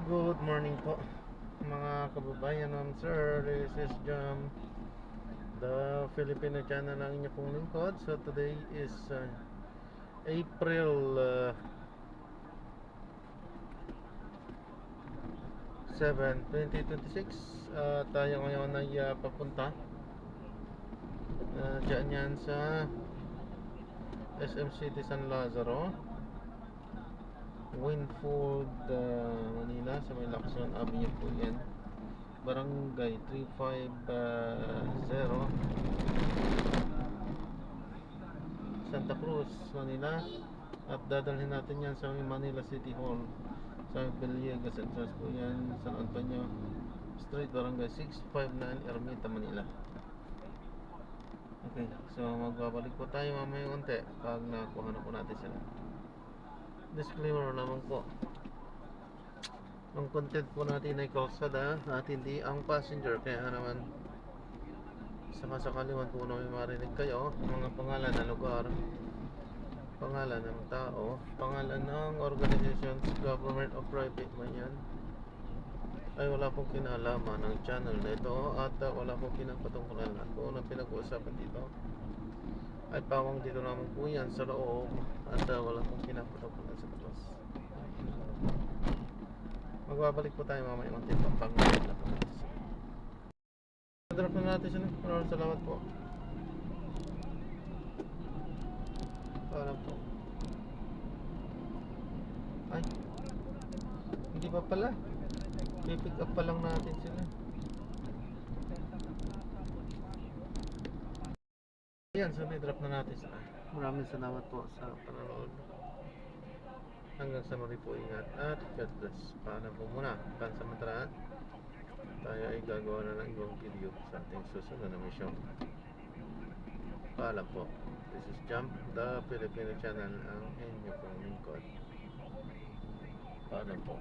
Good morning po mga kababayan. Sir, this is Jam, the Filipino channel ng inyo pong lingkod. So today is April 7, 2026. Tayo ngayon ay papunta dyan yan sa SM City San Lazaro, Winfold, Manila, sa may Lacson Avenue po yan, Barangay 350, Santa Cruz, Manila. At dadalhin natin yan sa Manila City Hall, sa Villegas Entrance po yan, San Antonio Street, Barangay 659, Ermita, Manila. Okay, so magbabalik po tayo mamaya unti pag nakuha na po natin sila. Disclaimer naman po, ang content po natin ay kalsada at hindi ang passenger, kaya naman sakasakaliwan po namin marinig kayo mga pangalan ng lugar, pangalan ng tao, pangalan ng organization, government o private man yan, ay wala pong kinalaman ng channel na ito at wala pong kinapatungkulan. At kung anong pinag-uusapan dito ay pawang dito naman po yan sa loob at wala pong kinapatungkulan sa labas. Magbabalik po tayo mamaya ng tipang pangalan na po natin. Drop na natin siya. Maraming salamat po. Alam po. Ay, hindi pa pala. Pipick up pa lang natin sila. Ayan, so drop na natin sila. Maraming salamat po sa panonood. Hanggang sa muli po, ingat at God bless. Paalam po muna. Pansamantalaan, tayo ay gagawa na ng ibang video sa ating susunod na mission. Paalam po. This is Jump, the Filipino channel, ang inyo pong lingkod. Paalam po.